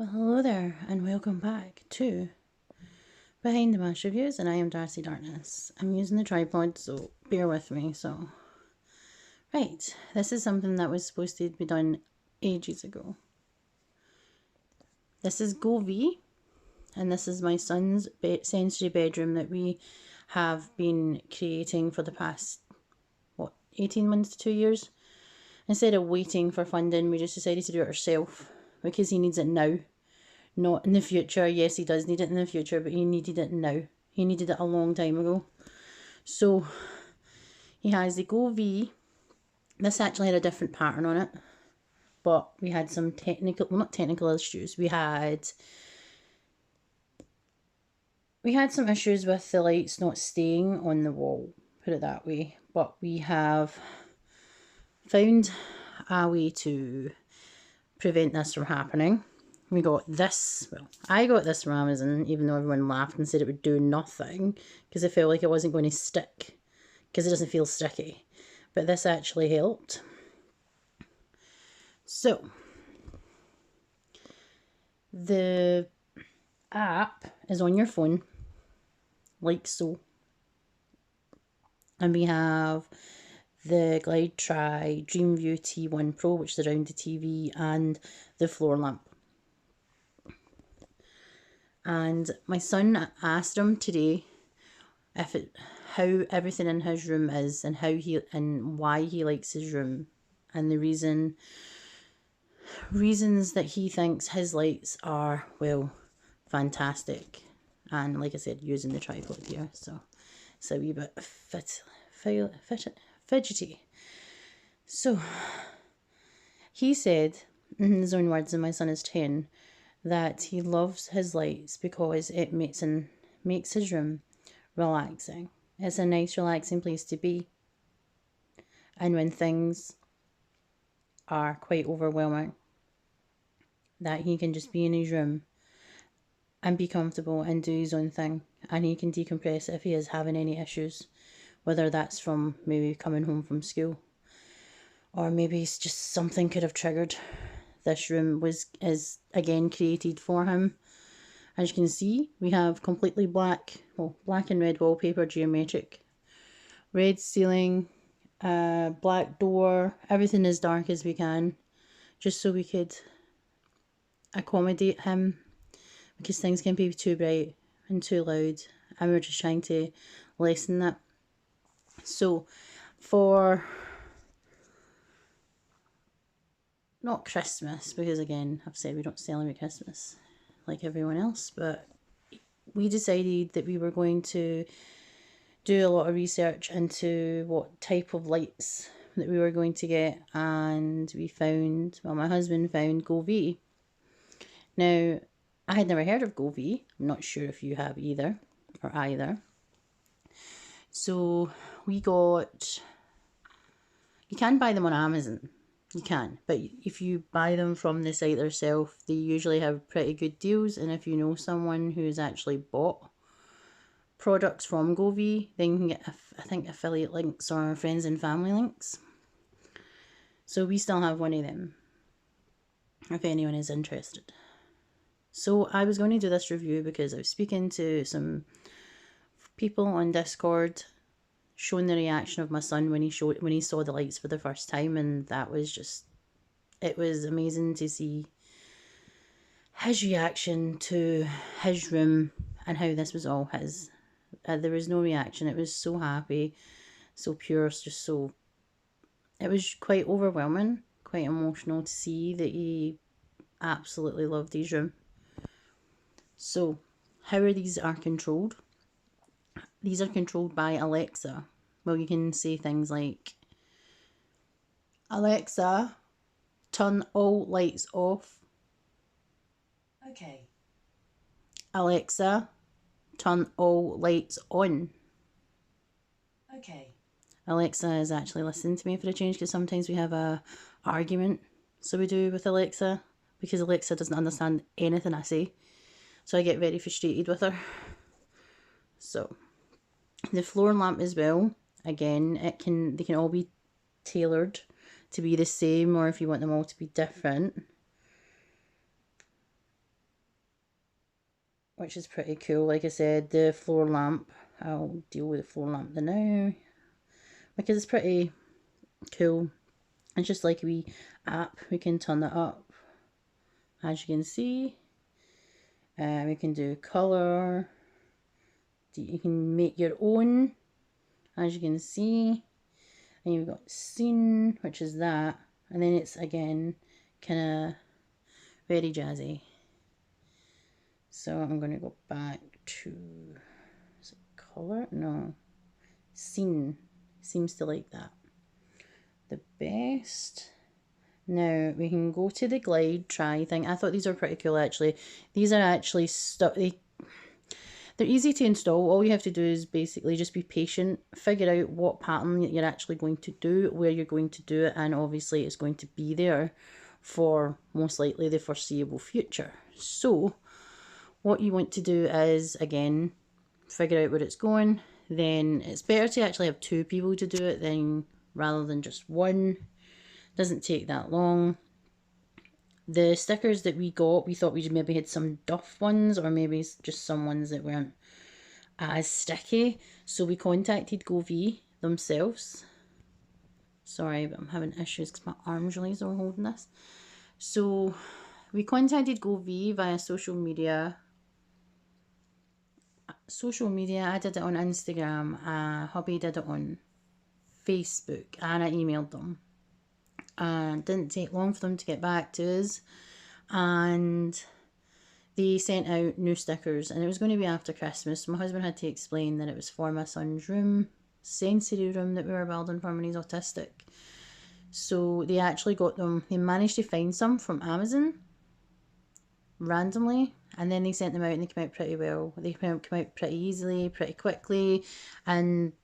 Well, hello there, and welcome back to Behind the Mash Reviews, and I am Darcy Darkness. I'm using the tripod, so bear with me. Right, this is something that was supposed to be done ages ago. This is GoVee, and this is my son's sensory bedroom that we have been creating for the past, 18 months to 2 years? Instead of waiting for funding, we just decided to do it ourselves because he needs it now. Not in the future. Yes, he does need it in the future, but he needed it now. He needed it a long time ago. So he has the GoVee. This actually had a different pattern on it, but we had some not technical issues. We had some issues with the lights not staying on the wall, put it that way. But we have found a way to prevent this from happening. We got this, well, I got this from Amazon, even though everyone laughed and said it would do nothing, because I felt like it wasn't going to stick, because it doesn't feel sticky. But this actually helped. So, the app is on your phone, like so. And we have the Glide Try DreamView T1 Pro, which is around the TV, and the floor lamp. And my son asked him today how everything in his room is, and why he likes his room, and the reasons that he thinks his lights are, well, fantastic. And like I said, using the tripod here, so it's a wee bit fidgety. So he said, in his own words, and my son is 10, that he loves his lights because it makes his room relaxing. It's a nice, relaxing place to be. And when things are quite overwhelming, that he can just be in his room and be comfortable and do his own thing. And he can decompress if he is having any issues, whether that's from maybe coming home from school, or maybe it's just something could have triggered. This room is again created for him. As you can see, we have completely black and red wallpaper, geometric, red ceiling, black door, everything as dark as we can, just so we could accommodate him, because things can be too bright and too loud, and we're just trying to lessen that. So for not Christmas, because again, I've said we don't celebrate Christmas like everyone else, but we decided that we were going to do a lot of research into what type of lights that we were going to get, and my husband found GoVee. Now, I had never heard of GoVee. I'm not sure if you have either. So you can buy them on Amazon. You can, but if you buy them from the site themselves, they usually have pretty good deals. And if you know someone who's actually bought products from GoVee, then you can get, I think, affiliate links or friends and family links. So we still have one of them, if anyone is interested. So I was going to do this review because I was speaking to some people on Discord, showing the reaction of my son when he saw the lights for the first time, and that was just, it was amazing to see his reaction to his room and how this was all his. There was no reaction. It was so happy, so pure, just so, it was quite overwhelming, quite emotional to see that he absolutely loved his room. So how these are controlled? These are controlled by Alexa. Well, you can say things like, Alexa, turn all lights off. Okay. Alexa, turn all lights on. Okay. Alexa is actually listening to me for a change, because sometimes we have a argument, so we do, with Alexa, because Alexa doesn't understand anything I say. So I get very frustrated with her. So the floor lamp as well, again, they can all be tailored to be the same, or if you want them all to be different. which is pretty cool. Like I said, the floor lamp, I'll deal with the floor lamp now because it's pretty cool. It's just like a wee app. We can turn it up, as you can see. We can do colour. You can make your own, as you can see. And you've got scene, which is that. And then it's, again, kind of very jazzy. So I'm going to go back to, is it colour? No. Scene. Seems to like that the best. Now we can go to the glide try thing. I thought these are pretty cool actually. These are actually stuff, they're easy to install. All you have to do is basically just be patient, figure out what pattern you're actually going to do, where you're going to do it, and obviously it's going to be there for most likely the foreseeable future. So what you want to do is, again, figure out where it's going. Then it's better to actually have 2 people to do it then rather than just one. Doesn't take that long. The stickers that we got, we thought we maybe had some duff ones or maybe just some ones that weren't as sticky. So we contacted GoVee themselves. Sorry, but I'm having issues because my arms really are holding this. So we contacted GoVee via social media. I did it on Instagram. Hubby did it on Facebook, and I emailed them. And didn't take long for them to get back to us, and they sent out new stickers, and it was going to be after Christmas. My husband had to explain that it was for my son's room, sensory room that we were building for him when he's autistic. So they actually got them, they managed to find some from Amazon randomly, and then they sent them out, and they came out pretty well. They came out pretty easily, pretty quickly, and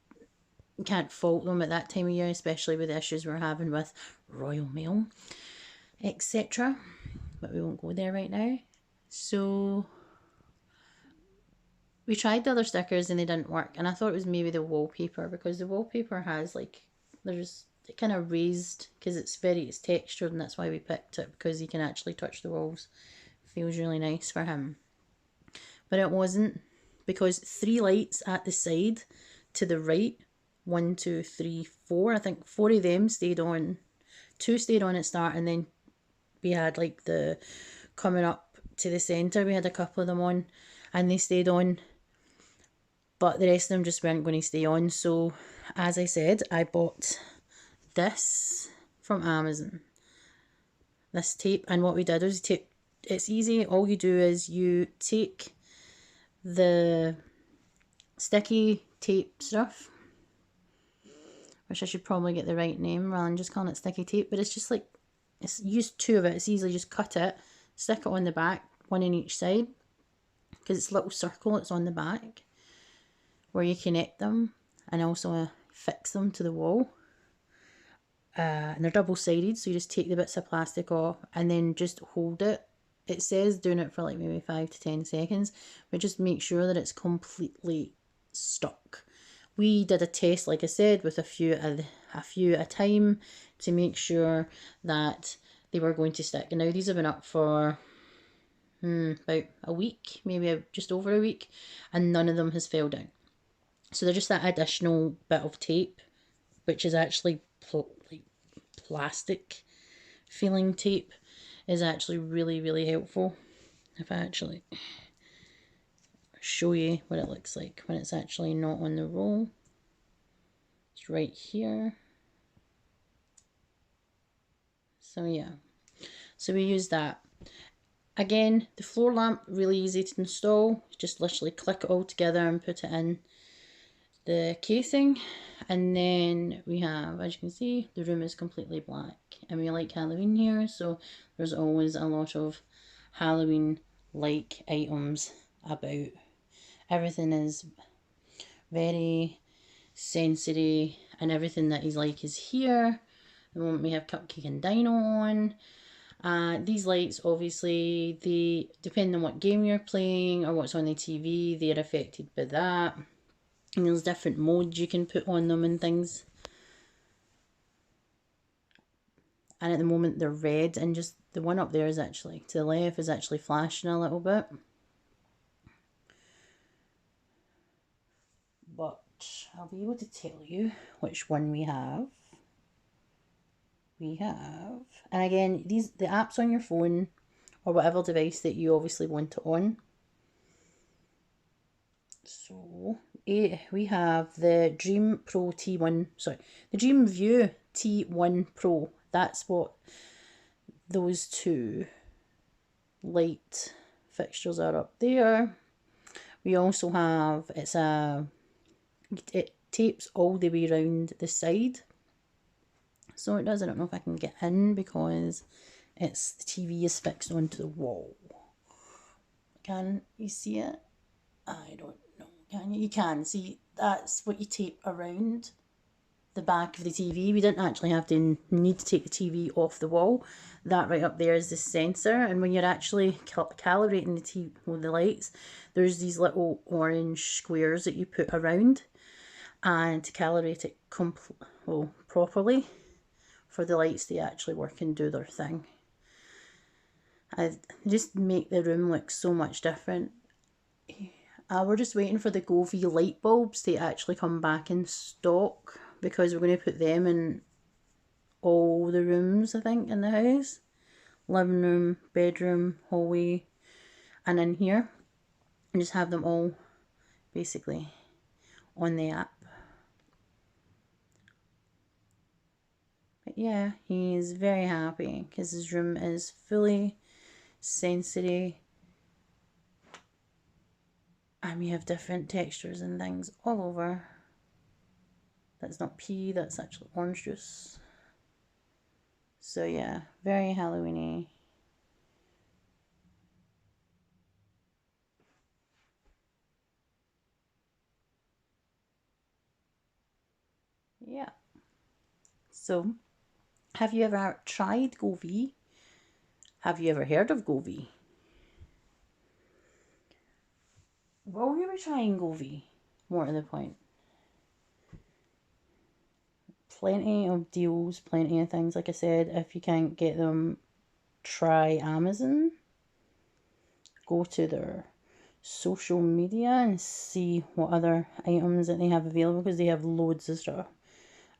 can't fault them at that time of year, especially with the issues we're having with Royal Mail, etc. But we won't go there right now. So we tried the other stickers and they didn't work, and I thought it was maybe the wallpaper, because the wallpaper has like, there's it kind of raised because it's textured, and that's why we picked it, because you can actually touch the walls. Feels really nice for him. But it wasn't, because 3 lights at the side to the right, 1, 2, 3, 4, I think 4 of them stayed on. 2 stayed on at start, and then we had like the coming up to the centre, we had a couple of them on and they stayed on, but the rest of them just weren't going to stay on. So as I said, I bought this from Amazon, this tape, and what we did was tape. It's easy. All you do is you take the sticky tape stuff, which I should probably get the right name rather than just calling it sticky tape, but it's just like, it's used 2 of it. It's easily just cut it, stick it on the back, 1 on each side, because it's a little circle that's on the back where you connect them, and also fix them to the wall. And they're double-sided, so you just take the bits of plastic off and then just hold it. It says doing it for like maybe 5 to 10 seconds, but just make sure that it's completely stuck. We did a test, like I said, with a few at a time to make sure that they were going to stick. And now these have been up for about a week, maybe just over a week, and none of them has fell down. So they're just that additional bit of tape, which is actually like plastic feeling tape, is actually really, really helpful. If I actually show you what it looks like when it's actually not on the roll. It's right here. So yeah, so we use that. Again, the floor lamp, really easy to install. Just literally click it all together and put it in the casing. And then we have, as you can see, the room is completely black, and we like Halloween here, so there's always a lot of Halloween like items about. Everything is very sensory, and everything that he's like is here. The moment we have Cupcake and Dino on. These lights, obviously, they depend on what game you're playing or what's on the TV, they're affected by that. And there's different modes you can put on them and things. And at the moment they're red, and just the one up there is actually, to the left, is actually flashing a little bit. I'll be able to tell you which one we have. And again, the app's on your phone or whatever device that you obviously want it on. So we have the Dream Pro T1, sorry, the Dream View T1 Pro. That's what those two light fixtures are up there. We also have, it tapes all the way around the side. So it does. I don't know if I can get in because the TV is fixed onto the wall. Can you see it? I don't know. Can you? You can see that's what you tape around the back of the TV. We didn't actually need to take the TV off the wall. That right up there is the sensor, and when you're actually calibrating the TV with the lights, there's these little orange squares that you put around, and to calibrate it properly for the lights to actually work and do their thing. I just make the room look so much different. We're just waiting for the GoVee light bulbs to actually come back in stock, because we're going to put them in all the rooms, I think, in the house. Living room, bedroom, hallway, and in here. And just have them all basically on the app. But yeah, he's very happy because his room is fully sensory. And we have different textures and things all over. That's not pea, that's actually orange juice. So yeah, very Halloween-y. Yeah. So, have you ever tried GoVee? Have you ever heard of GoVee? While we were trying GoVee, more to the point, plenty of deals, plenty of things. Like I said, if you can't get them, try Amazon. Go to their social media and see what other items that they have available, because they have loads of stuff.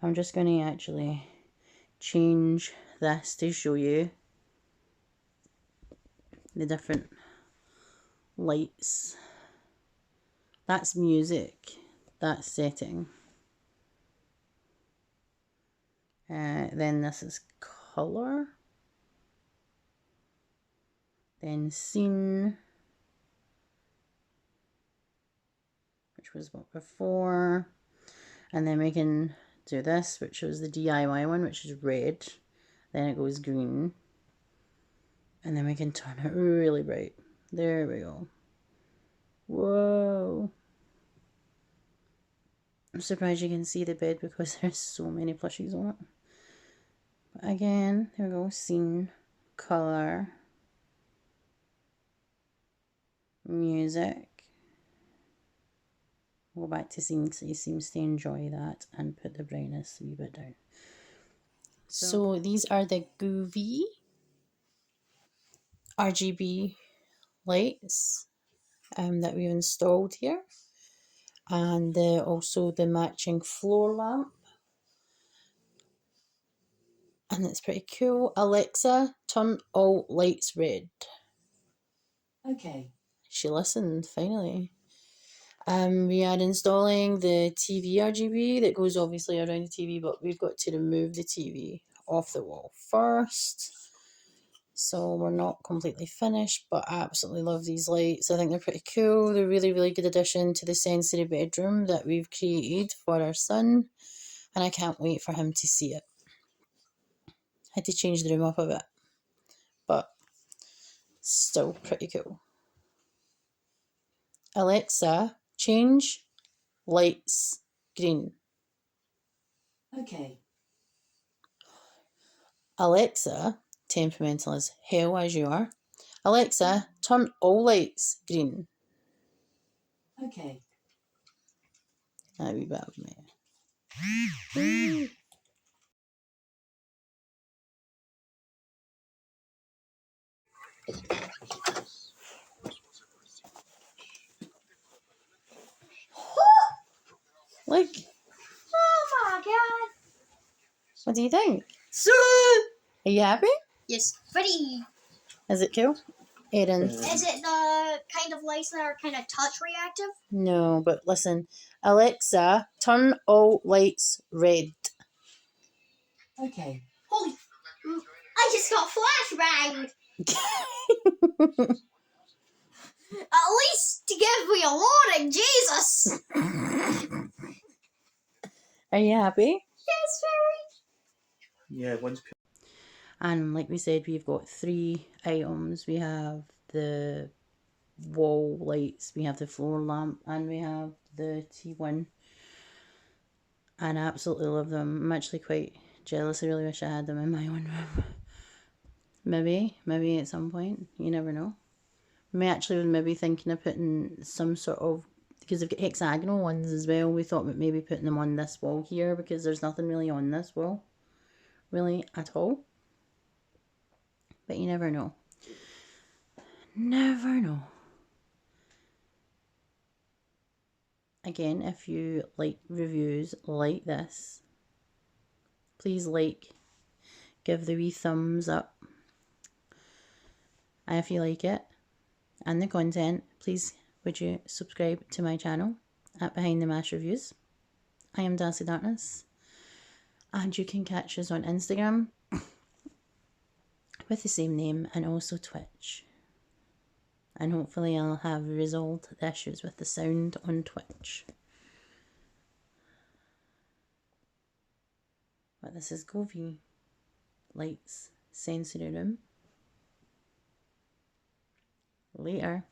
I'm just going to actually change this to show you the different lights. That's music, that's setting. Then this is colour. Then scene, which was what before. And then we can do this, which was the DIY one, which is red. Then it goes green. And then we can turn it really bright. There we go. Whoa. I'm surprised you can see the bed because there's so many plushies on it. But again, there we go. Scene, colour, music. We'll go back to scene because he seems to enjoy that, and put the brightness a wee bit down. So these are the GoVee RGB lights that we've installed here, and also the matching floor lamp, and it's pretty cool. Alexa, turn all lights red. Okay. She listened finally. We are installing the TV RGB that goes obviously around the TV, but we've got to remove the TV off the wall first. So we're not completely finished, but I absolutely love these lights. I think they're pretty cool. They're really, really good addition to the sensory bedroom that we've created for our son. And I can't wait for him to see it. Had to change the room up a bit, but still pretty cool. Alexa, change lights green. Okay. Alexa, temperamental as hell as you are. Alexa, turn all lights green. Okay. That would be bad for me. Look. What do you think? So, Are you happy? yes, very. Is it cool? Aiden? Is it the kind of lights that are kind of touch reactive? No, but listen. Alexa, turn all lights red. Okay. Holy, I just got flashbanged. At least to give me a warning, Jesus. Are you happy? Yes, very. Yeah, one's And like we said, we've got 3 items. We have the wall lights, we have the floor lamp, and we have the T1. And I absolutely love them. I'm actually quite jealous. I really wish I had them in my own room. Maybe at some point. You never know. We actually was maybe thinking of putting some sort of, because they've got hexagonal ones as well. We thought about maybe putting them on this wall here, because there's nothing really on this wall, really at all. But you never know. Never know. Again, if you like reviews like this, please give the wee thumbs up. And if you like it and the content, please would you subscribe to my channel at Behind the Mash Reviews. I am Darcy Darkness, and you can catch us on Instagram with the same name, and also Twitch. And hopefully I'll have resolved the issues with the sound on Twitch. But this is GoVee Light's Sensory Room. Later.